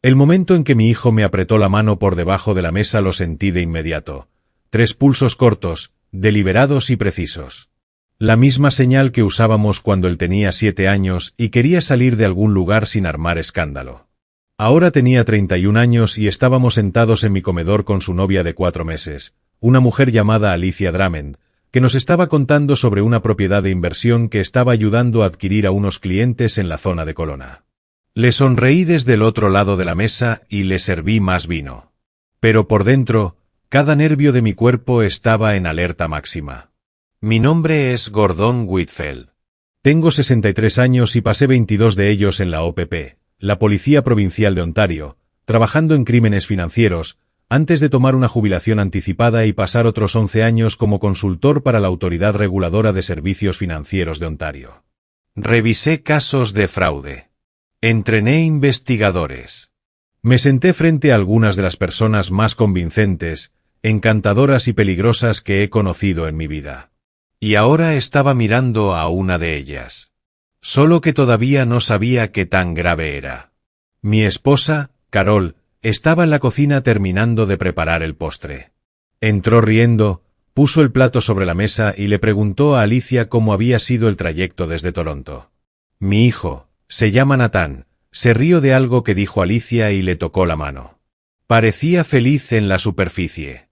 El momento en que mi hijo me apretó la mano por debajo de la mesa lo sentí de inmediato. 3 pulsos cortos, deliberados y precisos. La misma señal que usábamos cuando él tenía 7 años y quería salir de algún lugar sin armar escándalo. Ahora tenía 31 años y estábamos sentados en mi comedor con su novia de 4 meses, una mujer llamada Alicia Drummond, que nos estaba contando sobre una propiedad de inversión que estaba ayudando a adquirir a unos clientes en la zona de Colona. Le sonreí desde el otro lado de la mesa y le serví más vino. Pero por dentro, cada nervio de mi cuerpo estaba en alerta máxima. Mi nombre es Gordon Whitfield. Tengo 63 años y pasé 22 de ellos en la OPP, la Policía Provincial de Ontario, trabajando en crímenes financieros, antes de tomar una jubilación anticipada y pasar otros 11 años como consultor para la Autoridad Reguladora de Servicios Financieros de Ontario. Revisé casos de fraude. Entrené investigadores. Me senté frente a algunas de las personas más convincentes, encantadoras y peligrosas que he conocido en mi vida. Y ahora estaba mirando a una de ellas. Solo que todavía no sabía qué tan grave era. Mi esposa, Carol, estaba en la cocina terminando de preparar el postre. Entró riendo, puso el plato sobre la mesa y le preguntó a Alicia cómo había sido el trayecto desde Toronto. Mi hijo, se llama Nathan, se rió de algo que dijo Alicia y le tocó la mano. Parecía feliz en la superficie.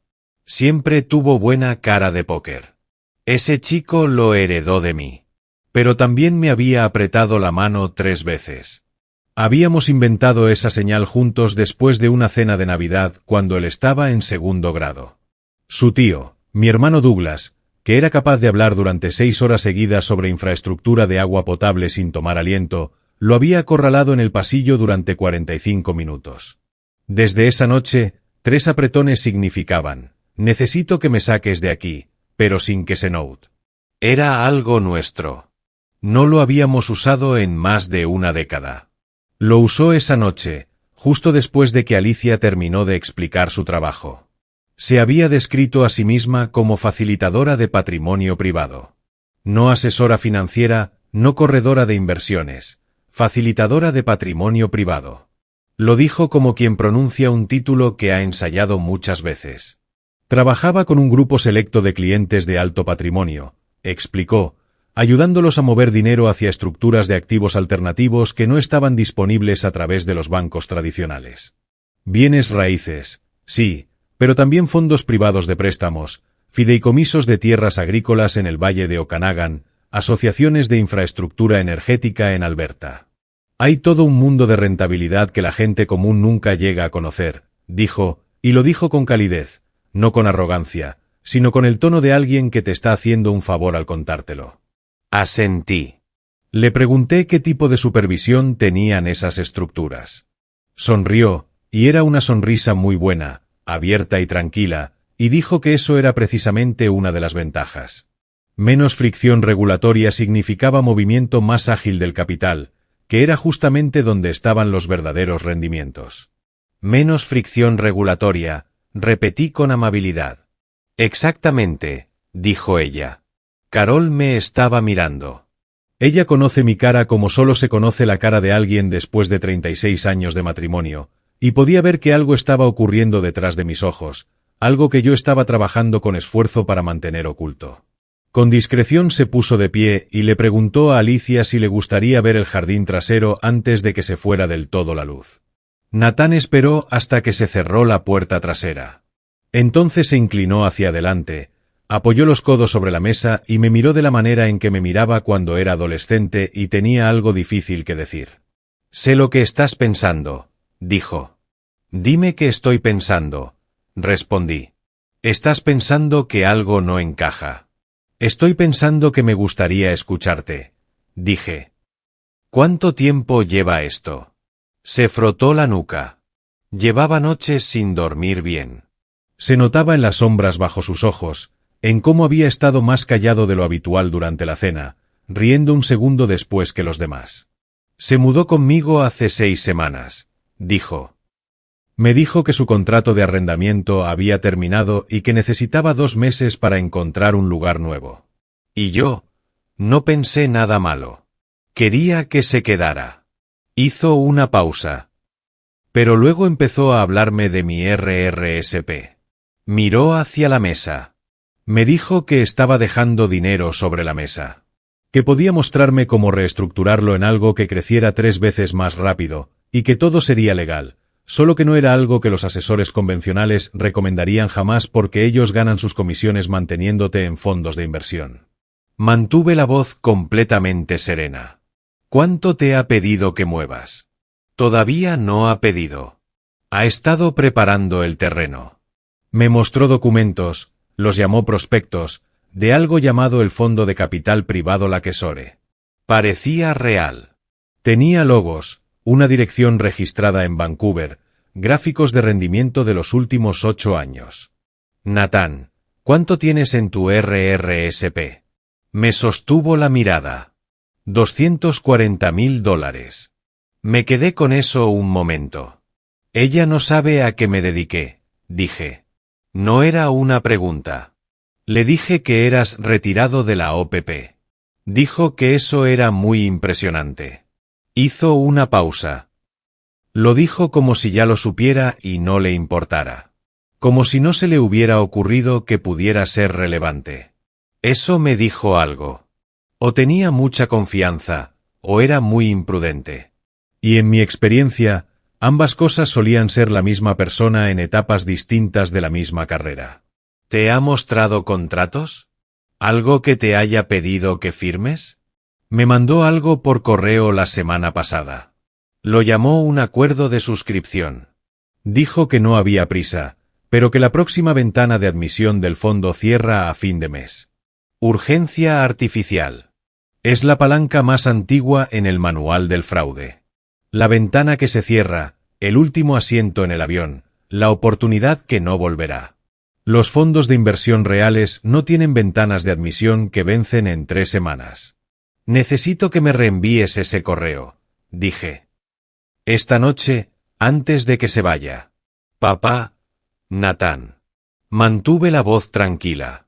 Siempre tuvo buena cara de póker. Ese chico lo heredó de mí. Pero también me había apretado la mano 3 veces. Habíamos inventado esa señal juntos después de una cena de Navidad cuando él estaba en 2º grado. Su tío, mi hermano Douglas, que era capaz de hablar durante 6 horas seguidas sobre infraestructura de agua potable sin tomar aliento, lo había acorralado en el pasillo durante 45 minutos. Desde esa noche, 3 apretones significaban: necesito que me saques de aquí, pero sin que se note. Era algo nuestro. No lo habíamos usado en más de una década. Lo usó esa noche, justo después de que Alicia terminó de explicar su trabajo. Se había descrito a sí misma como facilitadora de patrimonio privado. No asesora financiera, no corredora de inversiones, facilitadora de patrimonio privado. Lo dijo como quien pronuncia un título que ha ensayado muchas veces. Trabajaba con un grupo selecto de clientes de alto patrimonio, explicó, ayudándolos a mover dinero hacia estructuras de activos alternativos que no estaban disponibles a través de los bancos tradicionales. Bienes raíces, sí, pero también fondos privados de préstamos, fideicomisos de tierras agrícolas en el Valle de Okanagan, asociaciones de infraestructura energética en Alberta. Hay todo un mundo de rentabilidad que la gente común nunca llega a conocer, dijo, y lo dijo con calidez, no con arrogancia, sino con el tono de alguien que te está haciendo un favor al contártelo. Asentí. Le pregunté qué tipo de supervisión tenían esas estructuras. Sonrió, y era una sonrisa muy buena, abierta y tranquila, y dijo que eso era precisamente una de las ventajas. Menos fricción regulatoria significaba movimiento más ágil del capital, que era justamente donde estaban los verdaderos rendimientos. Menos fricción regulatoria, repetí con amabilidad. Exactamente, dijo ella. Carol me estaba mirando. Ella conoce mi cara como solo se conoce la cara de alguien después de 36 años de matrimonio, y podía ver que algo estaba ocurriendo detrás de mis ojos, algo que yo estaba trabajando con esfuerzo para mantener oculto. Con discreción se puso de pie y le preguntó a Alicia si le gustaría ver el jardín trasero antes de que se fuera del todo la luz. Nathan esperó hasta que se cerró la puerta trasera. Entonces se inclinó hacia adelante, apoyó los codos sobre la mesa y me miró de la manera en que me miraba cuando era adolescente y tenía algo difícil que decir. Sé lo que estás pensando, dijo. Dime qué estoy pensando, respondí. Estás pensando que algo no encaja. Estoy pensando que me gustaría escucharte, dije. ¿Cuánto tiempo lleva esto? Se frotó la nuca. Llevaba noches sin dormir bien. Se notaba en las sombras bajo sus ojos, en cómo había estado más callado de lo habitual durante la cena, riendo un segundo después que los demás. Se mudó conmigo hace 6 semanas, dijo. Me dijo que su contrato de arrendamiento había terminado y que necesitaba 2 meses para encontrar un lugar nuevo. Y yo, no pensé nada malo. Quería que se quedara. Hizo una pausa. Pero luego empezó a hablarme de mi RRSP. Miró hacia la mesa. Me dijo que estaba dejando dinero sobre la mesa. Que podía mostrarme cómo reestructurarlo en algo que creciera 3 veces más rápido, y que todo sería legal, solo que no era algo que los asesores convencionales recomendarían jamás porque ellos ganan sus comisiones manteniéndote en fondos de inversión. Mantuve la voz completamente serena. ¿Cuánto te ha pedido que muevas? Todavía no ha pedido. Ha estado preparando el terreno. Me mostró documentos, los llamó prospectos, de algo llamado el Fondo de Capital Privado Lakesore. Parecía real. Tenía logos, una dirección registrada en Vancouver, gráficos de rendimiento de los últimos 8 años. Nathan, ¿cuánto tienes en tu RRSP? Me sostuvo la mirada. $240,000. Me quedé con eso un momento. Ella no sabe a qué me dediqué, dije. No era una pregunta. Le dije que eras retirado de la OPP. Dijo que eso era muy impresionante. Hizo una pausa. Lo dijo como si ya lo supiera y no le importara. Como si no se le hubiera ocurrido que pudiera ser relevante. Eso me dijo algo. O tenía mucha confianza, o era muy imprudente. Y en mi experiencia, ambas cosas solían ser la misma persona en etapas distintas de la misma carrera. ¿Te ha mostrado contratos? ¿Algo que te haya pedido que firmes? Me mandó algo por correo la semana pasada. Lo llamó un acuerdo de suscripción. Dijo que no había prisa, pero que la próxima ventana de admisión del fondo cierra a fin de mes. Urgencia artificial. Es la palanca más antigua en el manual del fraude. La ventana que se cierra, el último asiento en el avión, la oportunidad que no volverá. Los fondos de inversión reales no tienen ventanas de admisión que vencen en 3 semanas. Necesito que me reenvíes ese correo, dije. Esta noche, antes de que se vaya. Papá, Nathan. Mantuve la voz tranquila.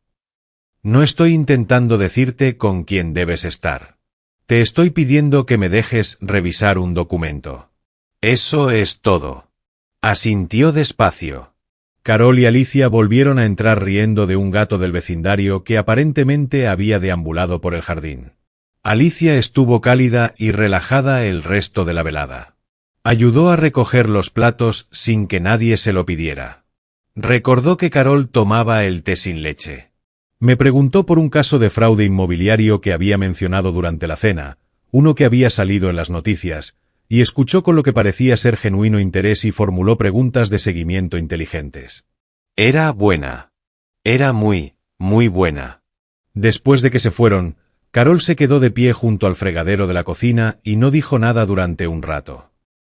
No estoy intentando decirte con quién debes estar. Te estoy pidiendo que me dejes revisar un documento. Eso es todo. Asintió despacio. Carol y Alicia volvieron a entrar riendo de un gato del vecindario que aparentemente había deambulado por el jardín. Alicia estuvo cálida y relajada el resto de la velada. Ayudó a recoger los platos sin que nadie se lo pidiera. Recordó que Carol tomaba el té sin leche. Me preguntó por un caso de fraude inmobiliario que había mencionado durante la cena, uno que había salido en las noticias, y escuchó con lo que parecía ser genuino interés y formuló preguntas de seguimiento inteligentes. Era buena. Era muy, muy buena. Después de que se fueron, Carol se quedó de pie junto al fregadero de la cocina y no dijo nada durante un rato.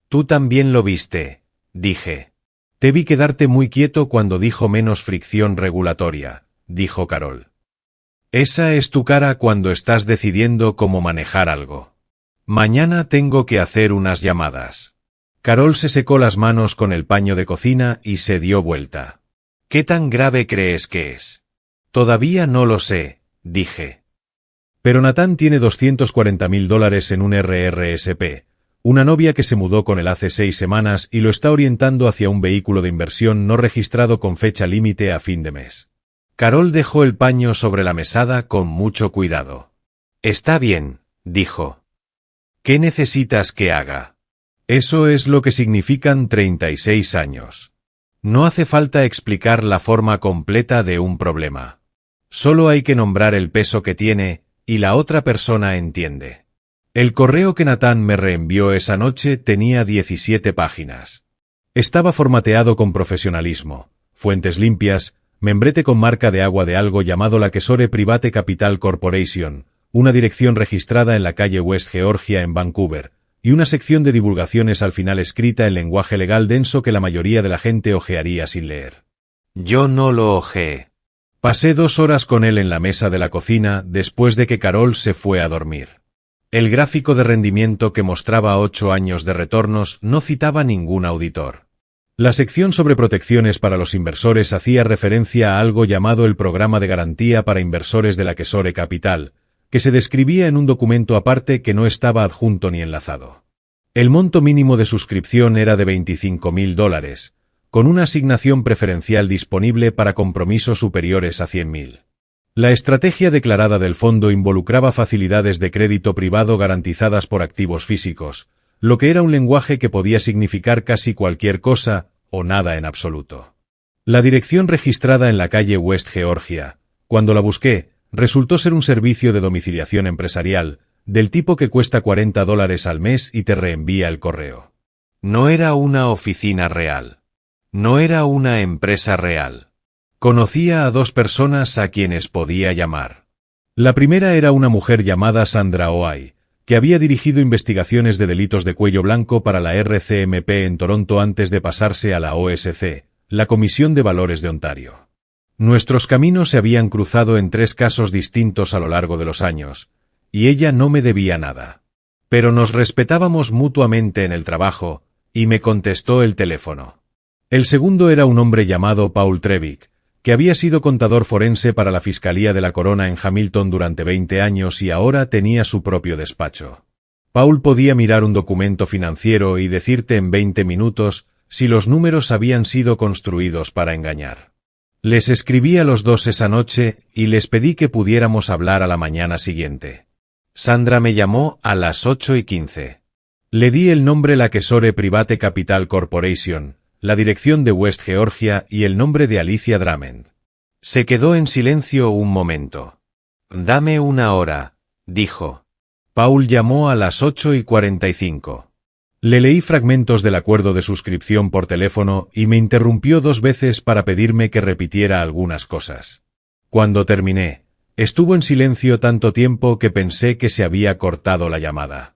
Tú también lo viste, dije. Te vi quedarte muy quieto cuando dijo menos fricción regulatoria, dijo Carol. Esa es tu cara cuando estás decidiendo cómo manejar algo. Mañana tengo que hacer unas llamadas. Carol se secó las manos con el paño de cocina y se dio vuelta. ¿Qué tan grave crees que es? Todavía no lo sé, dije. Pero Nathan tiene $240,000 en un RRSP, una novia que se mudó con él hace 6 semanas y lo está orientando hacia un vehículo de inversión no registrado con fecha límite a fin de mes. Carol dejó el paño sobre la mesada con mucho cuidado. Está bien, dijo. ¿Qué necesitas que haga? Eso es lo que significan 36 años. No hace falta explicar la forma completa de un problema. Solo hay que nombrar el peso que tiene, y la otra persona entiende. El correo que Nathan me reenvió esa noche tenía 17 páginas. Estaba formateado con profesionalismo, fuentes limpias, membrete con marca de agua de algo llamado Lakesore Private Capital Corporation, una dirección registrada en la calle West Georgia en Vancouver, y una sección de divulgaciones al final escrita en lenguaje legal denso que la mayoría de la gente ojearía sin leer. Yo no lo ojeé. Pasé 2 horas con él en la mesa de la cocina después de que Carol se fue a dormir. El gráfico de rendimiento que mostraba 8 años de retornos no citaba ningún auditor. La sección sobre protecciones para los inversores hacía referencia a algo llamado el Programa de Garantía para Inversores de Lakesore Capital, que se describía en un documento aparte que no estaba adjunto ni enlazado. El monto mínimo de suscripción era de $25.000, con una asignación preferencial disponible para compromisos superiores a $100.000. La estrategia declarada del fondo involucraba facilidades de crédito privado garantizadas por activos físicos, lo que era un lenguaje que podía significar casi cualquier cosa, o nada en absoluto. La dirección registrada en la calle West Georgia, cuando la busqué, resultó ser un servicio de domiciliación empresarial, del tipo que cuesta $40 al mes y te reenvía el correo. No era una oficina real. No era una empresa real. Conocía a dos personas a quienes podía llamar. La primera era una mujer llamada Sandra Oai, que había dirigido investigaciones de delitos de cuello blanco para la RCMP en Toronto antes de pasarse a la OSC, la Comisión de Valores de Ontario. Nuestros caminos se habían cruzado en 3 casos distintos a lo largo de los años, y ella no me debía nada. Pero nos respetábamos mutuamente en el trabajo, y me contestó el teléfono. El segundo era un hombre llamado Paul Trevick, que había sido contador forense para la Fiscalía de la Corona en Hamilton durante 20 años y ahora tenía su propio despacho. Paul podía mirar un documento financiero y decirte en 20 minutos si los números habían sido construidos para engañar. Les escribí a los dos esa noche y les pedí que pudiéramos hablar a la mañana siguiente. Sandra me llamó a las 8:15. Le di el nombre La Kesore Private Capital Corporation, la dirección de West Georgia y el nombre de Alicia Drummond. Se quedó en silencio un momento. «Dame una hora», dijo. Paul llamó a las 8:45. Le leí fragmentos del acuerdo de suscripción por teléfono y me interrumpió 2 veces para pedirme que repitiera algunas cosas. Cuando terminé, estuvo en silencio tanto tiempo que pensé que se había cortado la llamada.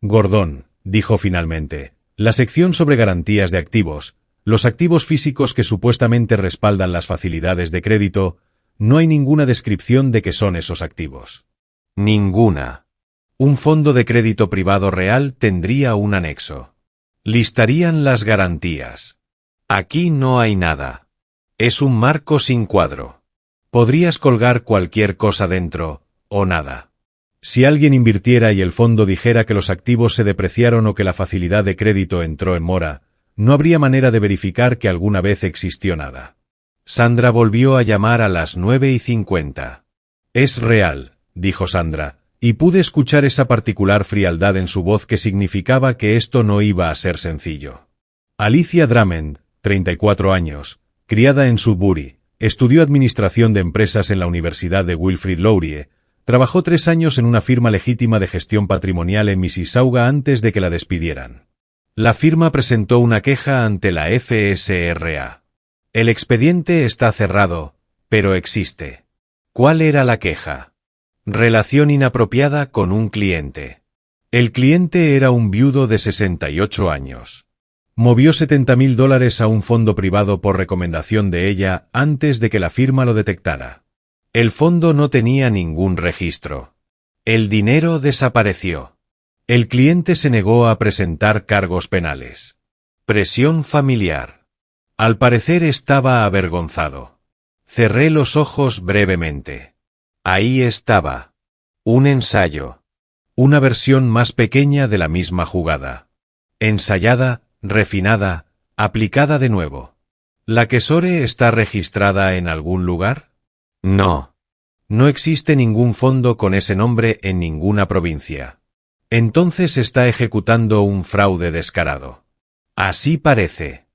«Gordon», dijo finalmente, «la sección sobre garantías de activos, los activos físicos que supuestamente respaldan las facilidades de crédito, no hay ninguna descripción de qué son esos activos». «Ninguna. Un fondo de crédito privado real tendría un anexo. Listarían las garantías. Aquí no hay nada. Es un marco sin cuadro. Podrías colgar cualquier cosa dentro, o nada. Si alguien invirtiera y el fondo dijera que los activos se depreciaron o que la facilidad de crédito entró en mora, no habría manera de verificar que alguna vez existió nada». Sandra volvió a llamar a las 9:50. «Es real», dijo Sandra, y pude escuchar esa particular frialdad en su voz que significaba que esto no iba a ser sencillo. Alicia Drummond, 34 años, criada en Sudbury, estudió Administración de Empresas en la Universidad de Wilfrid Laurier, trabajó 3 años en una firma legítima de gestión patrimonial en Mississauga antes de que la despidieran. La firma presentó una queja ante la FSRA. El expediente está cerrado, pero existe. ¿Cuál era la queja? Relación inapropiada con un cliente. El cliente era un viudo de 68 años. Movió $70.000 a un fondo privado por recomendación de ella antes de que la firma lo detectara. El fondo no tenía ningún registro. El dinero desapareció. El cliente se negó a presentar cargos penales. Presión familiar. Al parecer estaba avergonzado. Cerré los ojos brevemente. Ahí estaba. Un ensayo. Una versión más pequeña de la misma jugada. Ensayada, refinada, aplicada de nuevo. ¿La Kesore está registrada en algún lugar? No. No existe ningún fondo con ese nombre en ninguna provincia. Entonces está ejecutando un fraude descarado. Así parece.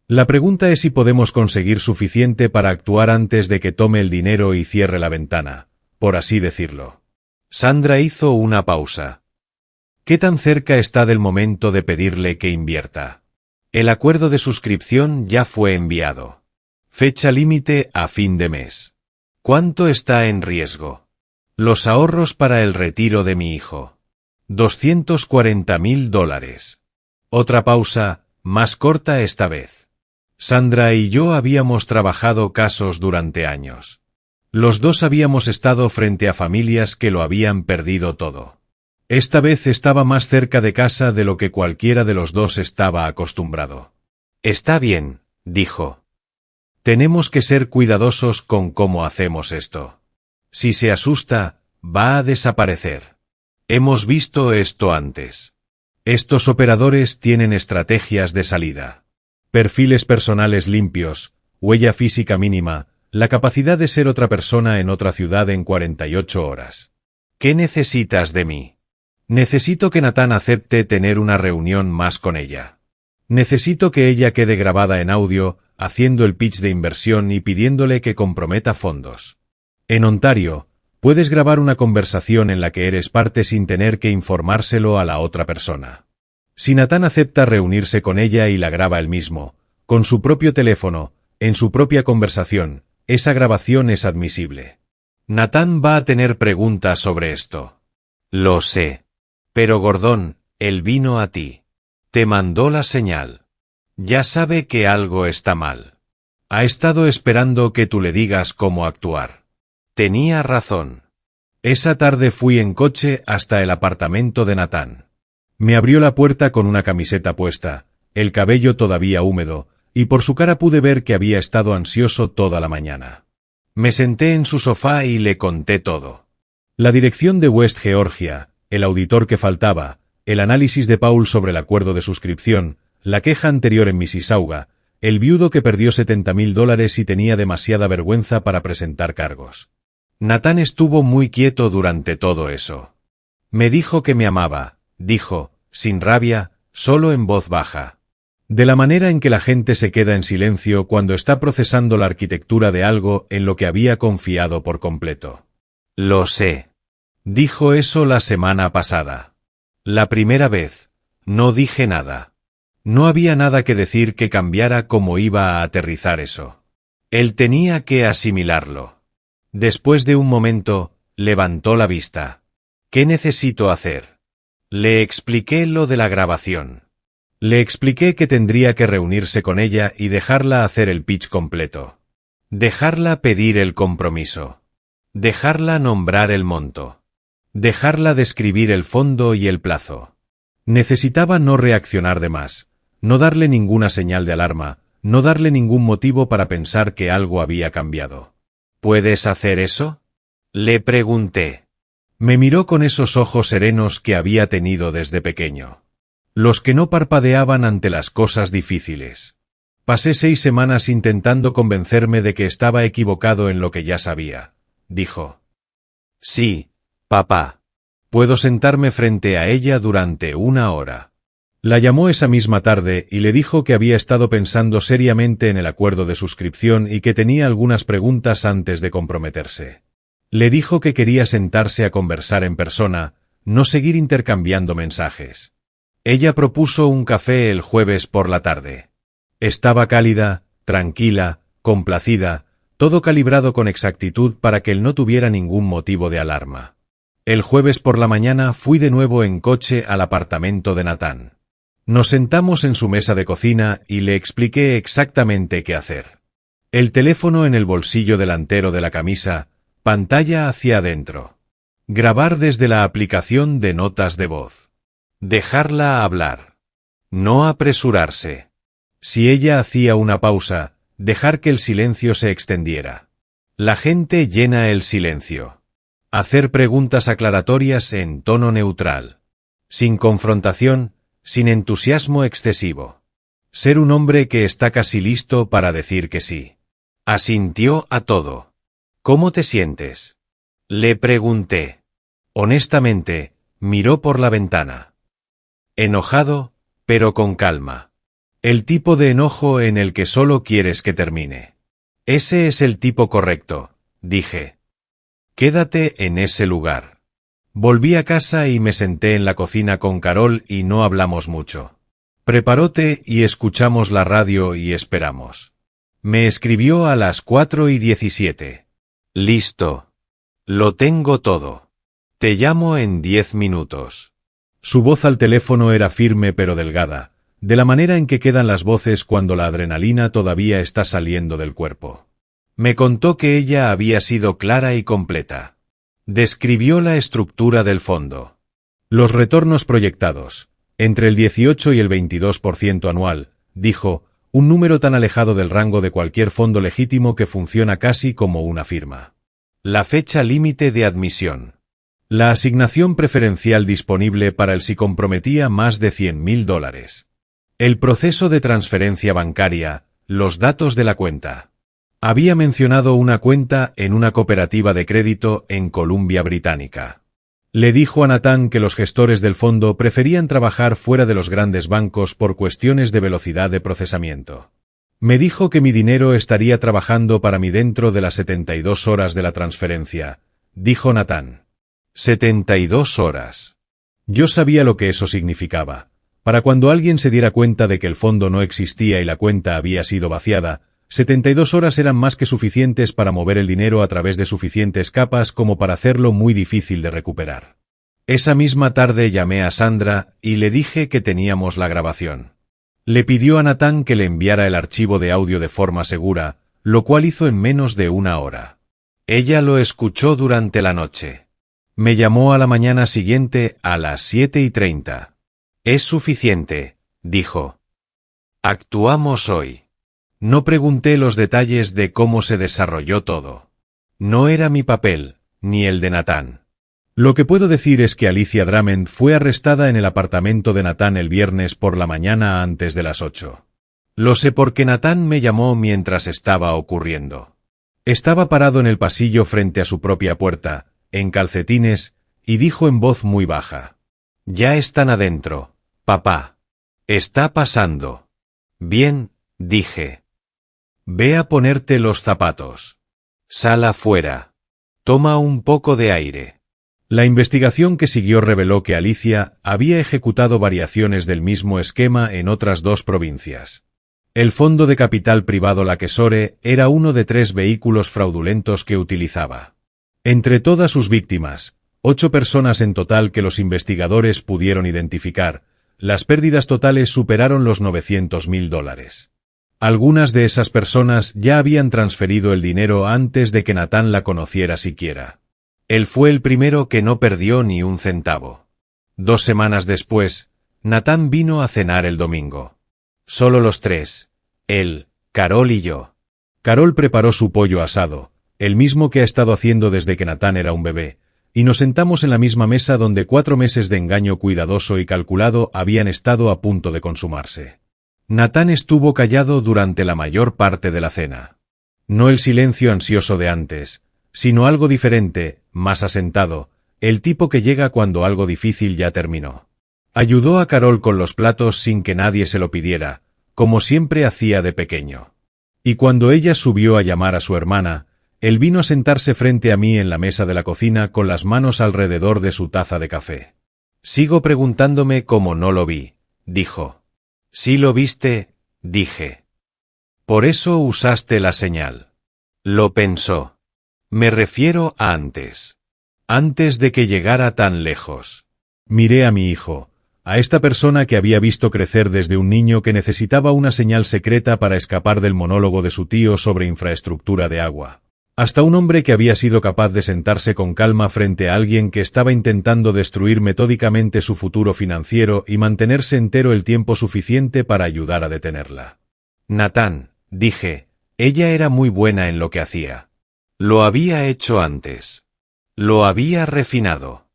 La pregunta es si podemos conseguir suficiente para actuar antes de que tome el dinero y cierre la ventana, por así decirlo. Sandra hizo una pausa. ¿Qué tan cerca está del momento de pedirle que invierta? El acuerdo de suscripción ya fue enviado. Fecha límite a fin de mes. ¿Cuánto está en riesgo? Los ahorros para el retiro de mi hijo. $240.000. Otra pausa, más corta esta vez. Sandra y yo habíamos trabajado casos durante años. Los dos habíamos estado frente a familias que lo habían perdido todo. Esta vez estaba más cerca de casa de lo que cualquiera de los dos estaba acostumbrado. Está bien, dijo. Tenemos que ser cuidadosos con cómo hacemos esto. Si se asusta, va a desaparecer. Hemos visto esto antes. Estos operadores tienen estrategias de salida. Perfiles personales limpios, huella física mínima, la capacidad de ser otra persona en otra ciudad en 48 horas. ¿Qué necesitas de mí? Necesito que Nathan acepte tener una reunión más con ella. Necesito que ella quede grabada en audio, haciendo el pitch de inversión y pidiéndole que comprometa fondos. En Ontario, puedes grabar una conversación en la que eres parte sin tener que informárselo a la otra persona. Si Nathan acepta reunirse con ella y la graba él mismo, con su propio teléfono, en su propia conversación, esa grabación es admisible. Nathan va a tener preguntas sobre esto. Lo sé. Pero Gordon, él vino a ti. Te mandó la señal. Ya sabe que algo está mal. Ha estado esperando que tú le digas cómo actuar. Tenía razón. Esa tarde fui en coche hasta el apartamento de Nathan. Me abrió la puerta con una camiseta puesta, el cabello todavía húmedo, y por su cara pude ver que había estado ansioso toda la mañana. Me senté en su sofá y le conté todo. La dirección de West Georgia, el auditor que faltaba, el análisis de Paul sobre el acuerdo de suscripción, la queja anterior en Mississauga, el viudo que perdió $70,000 y tenía demasiada vergüenza para presentar cargos. Nathan estuvo muy quieto durante todo eso. Me dijo que me amaba, dijo, sin rabia, solo en voz baja. De la manera en que la gente se queda en silencio cuando está procesando la arquitectura de algo en lo que había confiado por completo. Lo sé. Dijo eso la semana pasada. La primera vez, no dije nada. No había nada que decir que cambiara cómo iba a aterrizar eso. Él tenía que asimilarlo. Después de un momento, levantó la vista. ¿Qué necesito hacer? Le expliqué lo de la grabación. Le expliqué que tendría que reunirse con ella y dejarla hacer el pitch completo. Dejarla pedir el compromiso. Dejarla nombrar el monto. Dejarla describir el fondo y el plazo. Necesitaba no reaccionar de más, no darle ninguna señal de alarma, no darle ningún motivo para pensar que algo había cambiado. ¿Puedes hacer eso? Le pregunté. Me miró con esos ojos serenos que había tenido desde pequeño. Los que no parpadeaban ante las cosas difíciles. Pasé 6 semanas intentando convencerme de que estaba equivocado en lo que ya sabía, dijo. Sí, papá. Puedo sentarme frente a ella durante 1 hora. La llamó esa misma tarde y le dijo que había estado pensando seriamente en el acuerdo de suscripción y que tenía algunas preguntas antes de comprometerse. Le dijo que quería sentarse a conversar en persona, no seguir intercambiando mensajes. Ella propuso un café el jueves por la tarde. Estaba cálida, tranquila, complacida, todo calibrado con exactitud para que él no tuviera ningún motivo de alarma. El jueves por la mañana fui de nuevo en coche al apartamento de Nathan. Nos sentamos en su mesa de cocina y le expliqué exactamente qué hacer. El teléfono en el bolsillo delantero de la camisa, pantalla hacia adentro. Grabar desde la aplicación de notas de voz. Dejarla hablar. No apresurarse. Si ella hacía una pausa, dejar que el silencio se extendiera. La gente llena el silencio. Hacer preguntas aclaratorias en tono neutral. Sin confrontación, sin entusiasmo excesivo. Ser un hombre que está casi listo para decir que sí. Asintió a todo. ¿Cómo te sientes? Le pregunté. Honestamente, miró por la ventana. Enojado, pero con calma. El tipo de enojo en el que solo quieres que termine. Ese es el tipo correcto, dije. Quédate en ese lugar. Volví a casa y me senté en la cocina con Carol y no hablamos mucho. Preparó té y escuchamos la radio y esperamos. Me escribió a las 4:17. Listo. Lo tengo todo. Te llamo en 10 minutos. Su voz al teléfono era firme pero delgada, de la manera en que quedan las voces cuando la adrenalina todavía está saliendo del cuerpo. Me contó que ella había sido clara y completa. Describió la estructura del fondo. Los retornos proyectados, entre el 18 y el 22% anual, dijo, un número tan alejado del rango de cualquier fondo legítimo que funciona casi como una firma. La fecha límite de admisión. La asignación preferencial disponible para él si comprometía más de $100.000. El proceso de transferencia bancaria, los datos de la cuenta. Había mencionado una cuenta en una cooperativa de crédito en Columbia Británica. Le dijo a Nathan que los gestores del fondo preferían trabajar fuera de los grandes bancos por cuestiones de velocidad de procesamiento. Me dijo que mi dinero estaría trabajando para mí dentro de las 72 horas de la transferencia, dijo Nathan. 72 horas. Yo sabía lo que eso significaba. Para cuando alguien se diera cuenta de que el fondo no existía y la cuenta había sido vaciada, 72 horas eran más que suficientes para mover el dinero a través de suficientes capas como para hacerlo muy difícil de recuperar. Esa misma tarde llamé a Sandra y le dije que teníamos la grabación. Le pidió a Nathan que le enviara el archivo de audio de forma segura, lo cual hizo en menos de una hora. Ella lo escuchó durante la noche. Me llamó a la mañana siguiente a las 7:30. Es suficiente, dijo. Actuamos hoy. No pregunté los detalles de cómo se desarrolló todo. No era mi papel, ni el de Nathan. Lo que puedo decir es que Alicia Drummond fue arrestada en el apartamento de Nathan el viernes por la mañana antes de las 8. Lo sé porque Nathan me llamó mientras estaba ocurriendo. Estaba parado en el pasillo frente a su propia puerta, en calcetines, y dijo en voz muy baja. Ya están adentro, papá. Está pasando. Bien, dije. Ve a ponerte los zapatos. Sal afuera. Toma un poco de aire. La investigación que siguió reveló que Alicia había ejecutado variaciones del mismo esquema en otras 2 provincias. El fondo de capital privado Lakesore era uno de 3 vehículos fraudulentos que utilizaba. Entre todas sus víctimas, 8 personas en total que los investigadores pudieron identificar, las pérdidas totales superaron los $900.000. Algunas de esas personas ya habían transferido el dinero antes de que Nathan la conociera siquiera. Él fue el primero que no perdió ni un centavo. 2 semanas después, Nathan vino a cenar el domingo. Solo los 3, él, Carol y yo. Carol preparó su pollo asado, el mismo que ha estado haciendo desde que Nathan era un bebé, y nos sentamos en la misma mesa donde 4 meses de engaño cuidadoso y calculado habían estado a punto de consumarse. Nathan estuvo callado durante la mayor parte de la cena. No el silencio ansioso de antes, sino algo diferente, más asentado, el tipo que llega cuando algo difícil ya terminó. Ayudó a Carol con los platos sin que nadie se lo pidiera, como siempre hacía de pequeño. Y cuando ella subió a llamar a su hermana, él vino a sentarse frente a mí en la mesa de la cocina con las manos alrededor de su taza de café. Sigo preguntándome cómo no lo vi, dijo. Sí lo viste, dije. Por eso usaste la señal. Lo pensó. Me refiero a antes. Antes de que llegara tan lejos. Miré a mi hijo, a esta persona que había visto crecer desde un niño que necesitaba una señal secreta para escapar del monólogo de su tío sobre infraestructura de agua. Hasta un hombre que había sido capaz de sentarse con calma frente a alguien que estaba intentando destruir metódicamente su futuro financiero y mantenerse entero el tiempo suficiente para ayudar a detenerla. Nathan, dije, ella era muy buena en lo que hacía. Lo había hecho antes. Lo había refinado.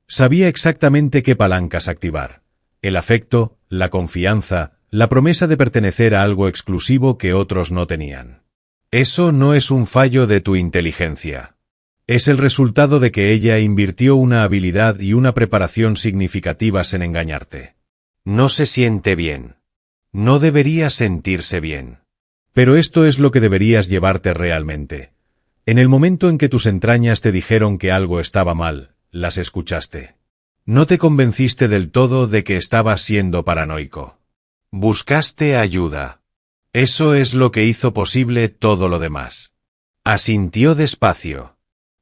Sabía exactamente qué palancas activar. El afecto, la confianza, la promesa de pertenecer a algo exclusivo que otros no tenían. Eso no es un fallo de tu inteligencia. Es el resultado de que ella invirtió una habilidad y una preparación significativas en engañarte. No se siente bien. No debería sentirse bien. Pero esto es lo que deberías llevarte realmente. En el momento en que tus entrañas te dijeron que algo estaba mal, las escuchaste. No te convenciste del todo de que estabas siendo paranoico. Buscaste ayuda. Eso es lo que hizo posible todo lo demás. Asintió despacio.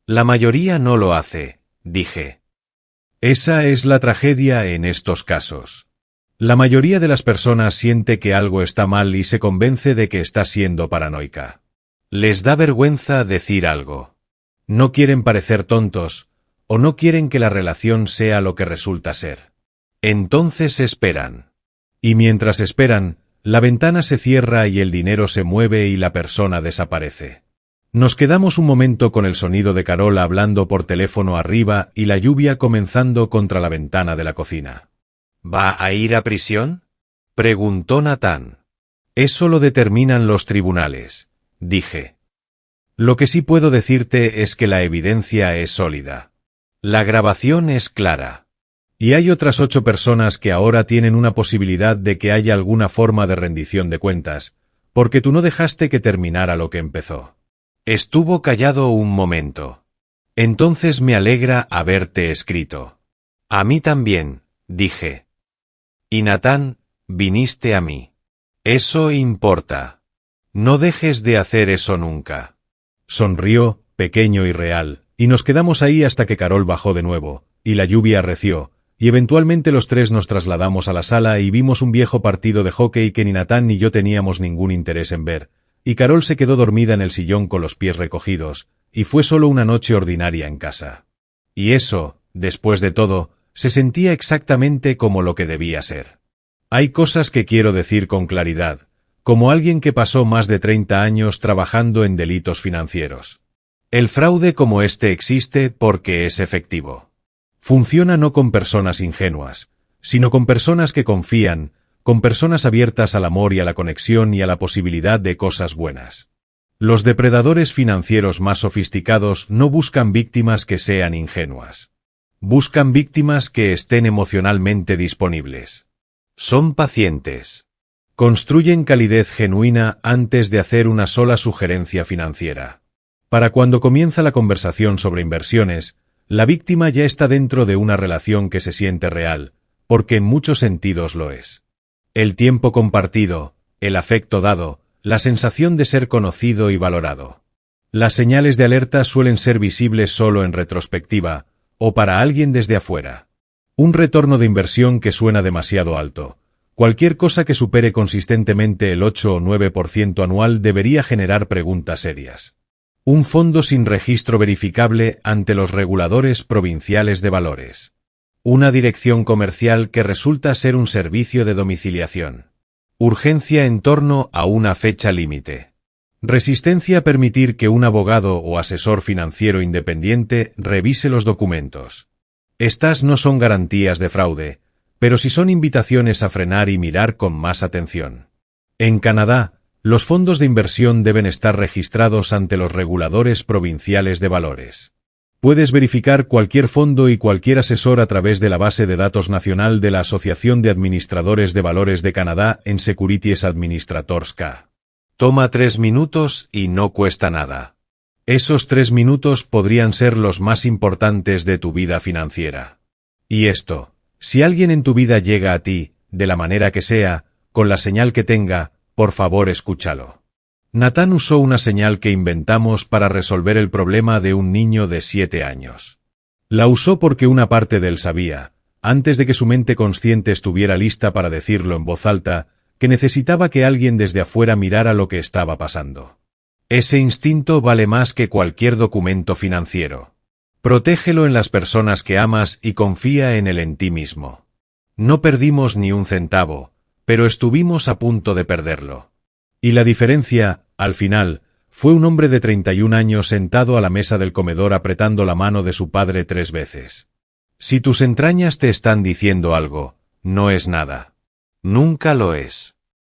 La mayoría no lo hace, dije. Esa es la tragedia en estos casos. La mayoría de las personas siente que algo está mal y se convence de que está siendo paranoica. Les da vergüenza decir algo. No quieren parecer tontos, o no quieren que la relación sea lo que resulta ser. Entonces esperan. Y mientras esperan, la ventana se cierra y el dinero se mueve y la persona desaparece. Nos quedamos un momento con el sonido de Carol hablando por teléfono arriba y la lluvia comenzando contra la ventana de la cocina. ¿Va a ir a prisión?, preguntó Nathan. Eso lo determinan los tribunales, dije. Lo que sí puedo decirte es que la evidencia es sólida. La grabación es clara. Y hay otras 8 personas que ahora tienen una posibilidad de que haya alguna forma de rendición de cuentas, porque tú no dejaste que terminara lo que empezó. Estuvo callado un momento. Entonces me alegra haberte escrito. A mí también, dije. Y Nathan, viniste a mí. Eso importa. No dejes de hacer eso nunca. Sonrió, pequeño y real, y nos quedamos ahí hasta que Carol bajó de nuevo, y la lluvia arreció, y eventualmente los 3 nos trasladamos a la sala y vimos un viejo partido de hockey que ni Nathan ni yo teníamos ningún interés en ver, y Carol se quedó dormida en el sillón con los pies recogidos, y fue solo una noche ordinaria en casa. Y eso, después de todo, se sentía exactamente como lo que debía ser. Hay cosas que quiero decir con claridad, como alguien que pasó más de 30 años trabajando en delitos financieros. El fraude como este existe porque es efectivo. Funciona no con personas ingenuas, sino con personas que confían, con personas abiertas al amor y a la conexión y a la posibilidad de cosas buenas. Los depredadores financieros más sofisticados no buscan víctimas que sean ingenuas. Buscan víctimas que estén emocionalmente disponibles. Son pacientes. Construyen calidez genuina antes de hacer una sola sugerencia financiera. Para cuando comienza la conversación sobre inversiones, la víctima ya está dentro de una relación que se siente real, porque en muchos sentidos lo es. El tiempo compartido, el afecto dado, la sensación de ser conocido y valorado. Las señales de alerta suelen ser visibles solo en retrospectiva, o para alguien desde afuera. Un retorno de inversión que suena demasiado alto. Cualquier cosa que supere consistentemente el 8 o 9% anual debería generar preguntas serias. Un fondo sin registro verificable ante los reguladores provinciales de valores. Una dirección comercial que resulta ser un servicio de domiciliación. Urgencia en torno a una fecha límite. Resistencia a permitir que un abogado o asesor financiero independiente revise los documentos. Estas no son garantías de fraude, pero sí son invitaciones a frenar y mirar con más atención. En Canadá, los fondos de inversión deben estar registrados ante los reguladores provinciales de valores. Puedes verificar cualquier fondo y cualquier asesor a través de la base de datos nacional de la Asociación de Administradores de Valores de Canadá en Securities Administrators K. Toma 3 minutos y no cuesta nada. Esos 3 minutos podrían ser los más importantes de tu vida financiera. Y esto, si alguien en tu vida llega a ti, de la manera que sea, con la señal que tenga, por favor escúchalo. Nathan usó una señal que inventamos para resolver el problema de un niño de 7 años. La usó porque una parte de él sabía, antes de que su mente consciente estuviera lista para decirlo en voz alta, que necesitaba que alguien desde afuera mirara lo que estaba pasando. Ese instinto vale más que cualquier documento financiero. Protégelo en las personas que amas y confía en él en ti mismo. No perdimos ni un centavo, pero estuvimos a punto de perderlo. Y la diferencia, al final, fue un hombre de 31 años sentado a la mesa del comedor apretando la mano de su padre 3 veces. Si tus entrañas te están diciendo algo, no es nada. Nunca lo es.